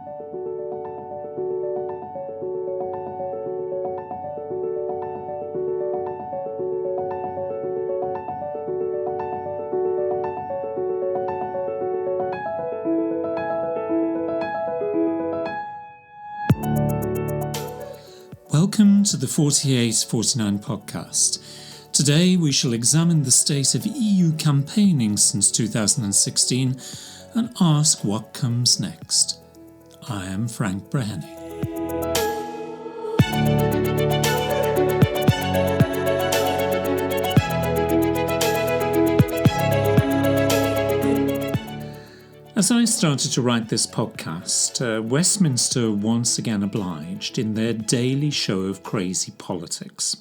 Welcome to the 4849 podcast. Today we shall examine the state of EU campaigning since 2016 and ask what comes next. I am Frank Breheny. As I started to write this podcast, Westminster once again obliged in their daily show of crazy politics.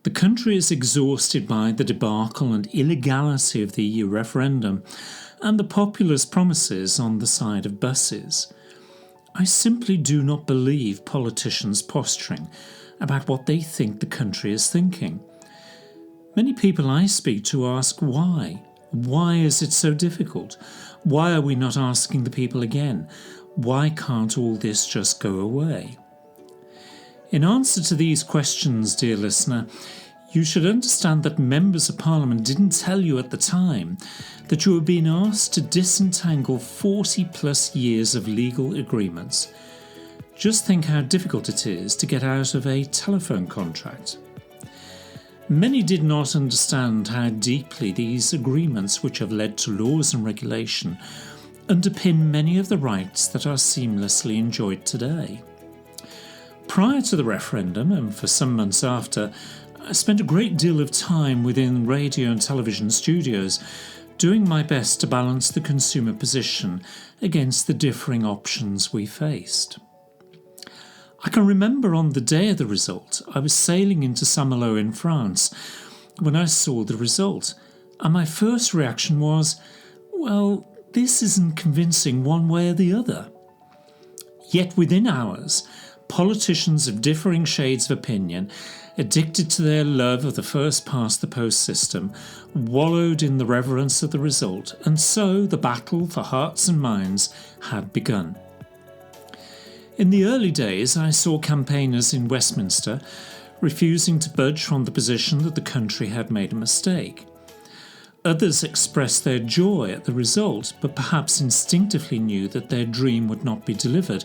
The country is exhausted by the debacle and illegality of the EU referendum and the populist promises on the side of buses. I simply do not believe politicians posturing about what they think the country is thinking. Many people I speak to ask why. Why is it so difficult? Why are we not asking the people again? Why can't all this just go away? In answer to these questions, dear listener, you should understand that members of Parliament didn't tell you at the time that you were being asked to disentangle 40 plus years of legal agreements. Just think how difficult it is to get out of a telephone contract. Many did not understand how deeply these agreements, which have led to laws and regulation, underpin many of the rights that are seamlessly enjoyed today. Prior to the referendum, and for some months after, I spent a great deal of time within radio and television studios, doing my best to balance the consumer position against the differing options we faced. I can remember on the day of the result, I was sailing into Saint-Malo in France when I saw the result, and my first reaction was, well, this isn't convincing one way or the other. Yet within hours, politicians of differing shades of opinion, addicted to their love of the first-past-the-post system, wallowed in the reverence of the result, and so the battle for hearts and minds had begun. In the early days, I saw campaigners in Westminster refusing to budge from the position that the country had made a mistake. Others expressed their joy at the result, but perhaps instinctively knew that their dream would not be delivered,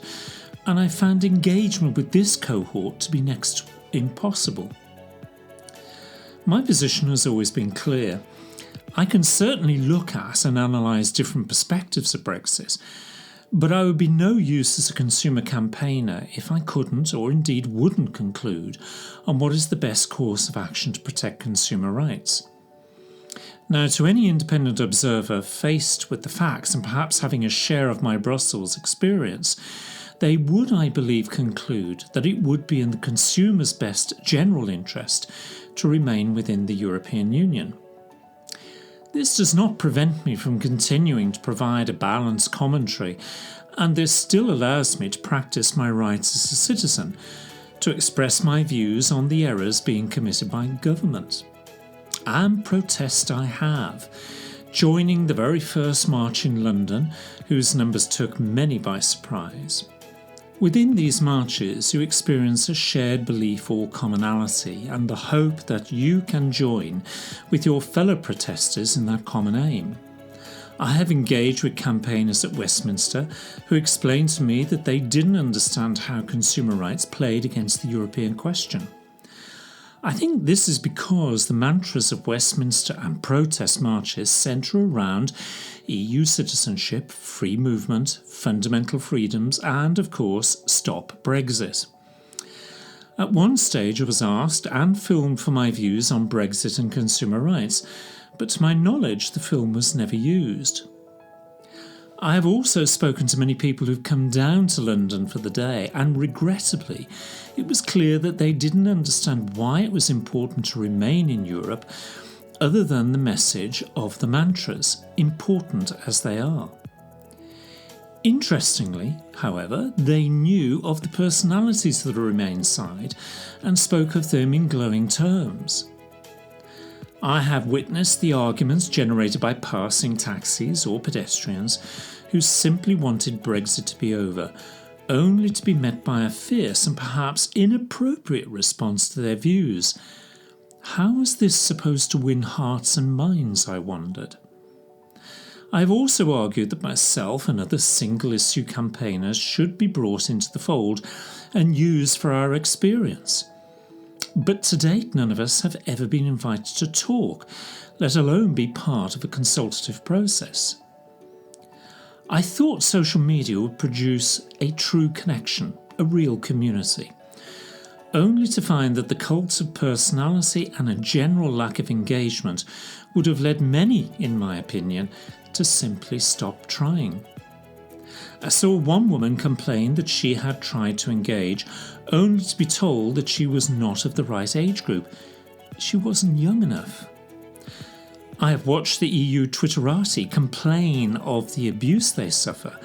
and I found engagement with this cohort to be next to impossible. My position has always been clear. I can certainly look at and analyse different perspectives of Brexit, but I would be no use as a consumer campaigner if I couldn't or indeed wouldn't conclude on what is the best course of action to protect consumer rights. Now, to any independent observer faced with the facts and perhaps having a share of my Brussels experience, they would, I believe, conclude that it would be in the consumer's best general interest to remain within the European Union. This does not prevent me from continuing to provide a balanced commentary, and this still allows me to practice my rights as a citizen, to express my views on the errors being committed by government. And protest I have, joining the very first march in London, whose numbers took many by surprise. Within these marches, you experience a shared belief or commonality and the hope that you can join with your fellow protesters in that common aim. I have engaged with campaigners at Westminster who explained to me that they didn't understand how consumer rights played against the European question. I think this is because the mantras of Westminster and protest marches centre around EU citizenship, free movement, fundamental freedoms and, of course, stop Brexit. At one stage I was asked and filmed for my views on Brexit and consumer rights, but to my knowledge the film was never used. I have also spoken to many people who've come down to London for the day, and regrettably, it was clear that they didn't understand why it was important to remain in Europe other than the message of the mantras, important as they are. Interestingly, however, they knew of the personalities of the Remain side and spoke of them in glowing terms. I have witnessed the arguments generated by passing taxis or pedestrians who simply wanted Brexit to be over, only to be met by a fierce and perhaps inappropriate response to their views. How is this supposed to win hearts and minds, I wondered. I have also argued that myself and other single-issue campaigners should be brought into the fold and used for our experience. But to date, none of us have ever been invited to talk, let alone be part of a consultative process. I thought social media would produce a true connection, a real community, only to find that the cult of personality and a general lack of engagement would have led many, in my opinion, to simply stop trying. I saw one woman complain that she had tried to engage, only to be told that she was not of the right age group. She wasn't young enough. I have watched the EU Twitterati complain of the abuse they suffer,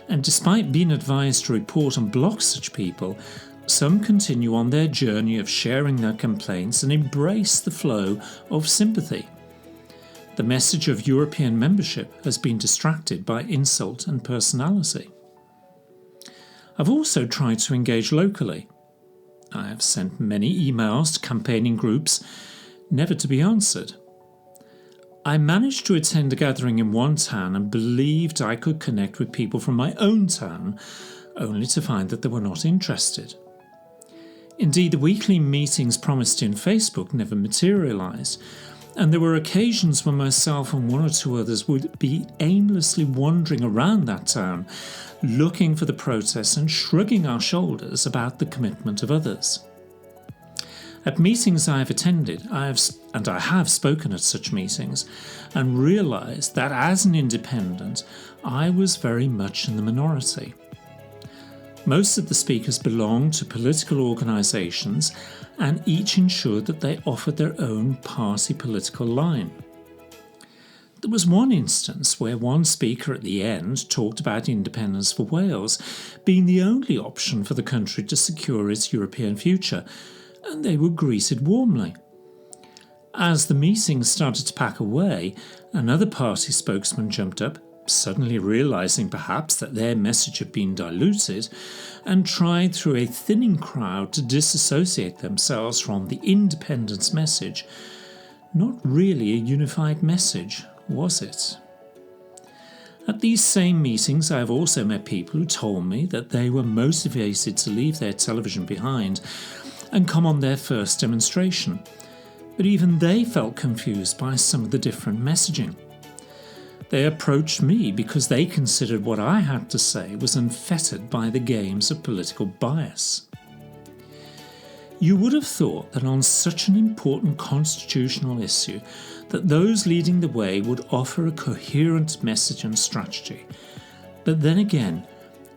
and despite being advised to report and block such people, some continue on their journey of sharing their complaints and embrace the flow of sympathy. The message of European membership has been distracted by insult and personality. I've also tried to engage locally. I have sent many emails to campaigning groups, never to be answered. I managed to attend a gathering in one town and believed I could connect with people from my own town, only to find that they were not interested. Indeed, the weekly meetings promised in Facebook never materialised, and there were occasions when myself and one or two others would be aimlessly wandering around that town, looking for the protests and shrugging our shoulders about the commitment of others. At meetings I have attended, I have spoken at such meetings, and realised that as an independent, I was very much in the minority. Most of the speakers belonged to political organisations, and each ensured that they offered their own party political line. There was one instance where one speaker at the end talked about independence for Wales being the only option for the country to secure its European future, and they were greeted warmly. As the meeting started to pack away, another party spokesman jumped up, suddenly realising perhaps that their message had been diluted, and tried through a thinning crowd to disassociate themselves from the independence message. Not really a unified message, was it? At these same meetings, I have also met people who told me that they were motivated to leave their television behind and come on their first demonstration, but even they felt confused by some of the different messaging. They approached me because they considered what I had to say was unfettered by the games of political bias. You would have thought that on such an important constitutional issue that those leading the way would offer a coherent message and strategy. But then again,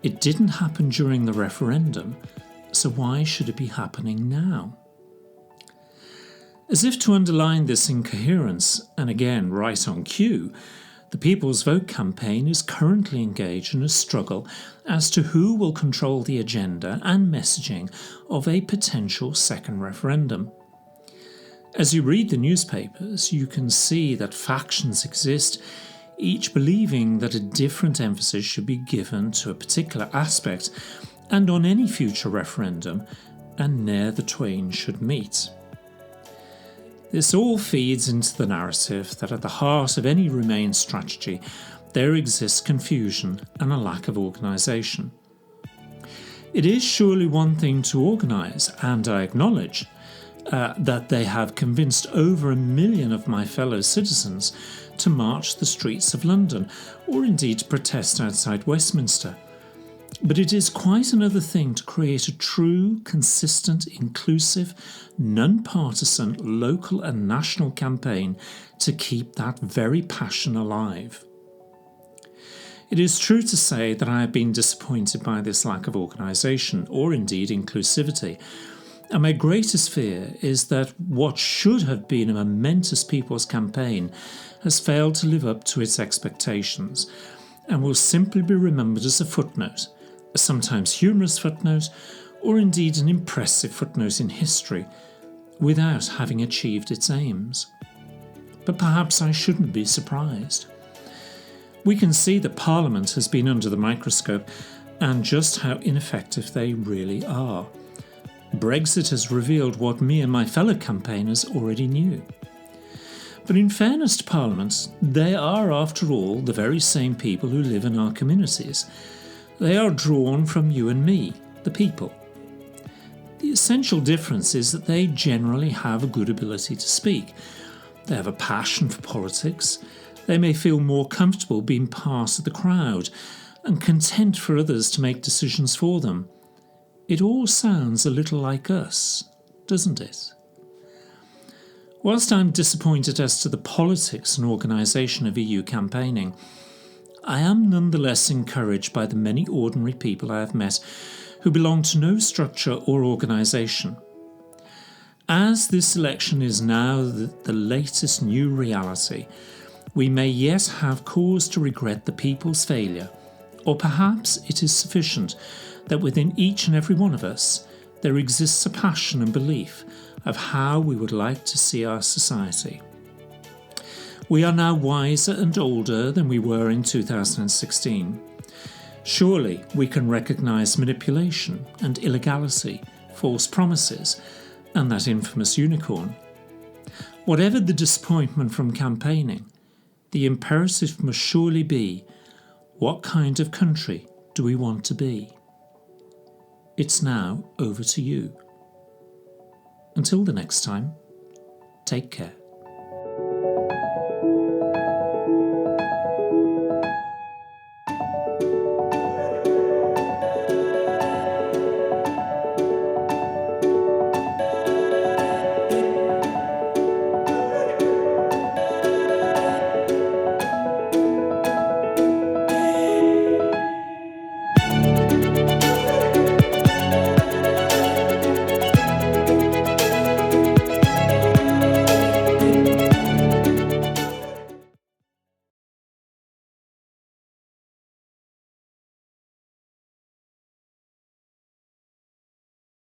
it didn't happen during the referendum, so why should it be happening now? As if to underline this incoherence, and again right on cue, the People's Vote campaign is currently engaged in a struggle as to who will control the agenda and messaging of a potential second referendum. As you read the newspapers, you can see that factions exist, each believing that a different emphasis should be given to a particular aspect and on any future referendum, and ne'er the twain should meet. This all feeds into the narrative that at the heart of any Remain strategy there exists confusion and a lack of organisation. It is surely one thing to organise, and I acknowledge that they have convinced over 1 million of my fellow citizens to march the streets of London, or indeed to protest outside Westminster. But it is quite another thing to create a true, consistent, inclusive, non-partisan local and national campaign to keep that very passion alive. It is true to say that I have been disappointed by this lack of organisation, or indeed inclusivity, and my greatest fear is that what should have been a momentous people's campaign has failed to live up to its expectations, and will simply be remembered as a footnote, a sometimes humorous footnote, or indeed an impressive footnote in history, without having achieved its aims. but perhaps I shouldn't be surprised. We can see that Parliament has been under the microscope and just how ineffective they really are. Brexit has revealed what me and my fellow campaigners already knew. But in fairness to Parliament, they are, after all, the very same people who live in our communities. They are drawn from you and me, the people. The essential difference is that they generally have a good ability to speak. They have a passion for politics. They may feel more comfortable being part of the crowd and content for others to make decisions for them. It all sounds a little like us, doesn't it? Whilst I'm disappointed as to the politics and organisation of EU campaigning, I am nonetheless encouraged by the many ordinary people I have met who belong to no structure or organisation. As this election is now the latest new reality, we may yet have cause to regret the people's failure, or perhaps it is sufficient that within each and every one of us there exists a passion and belief of how we would like to see our society. We are now wiser and older than we were in 2016. Surely we can recognise manipulation and illegality, false promises, and that infamous unicorn. Whatever the disappointment from campaigning, the imperative must surely be, what kind of country do we want to be? It's now over to you. Until the next time, take care.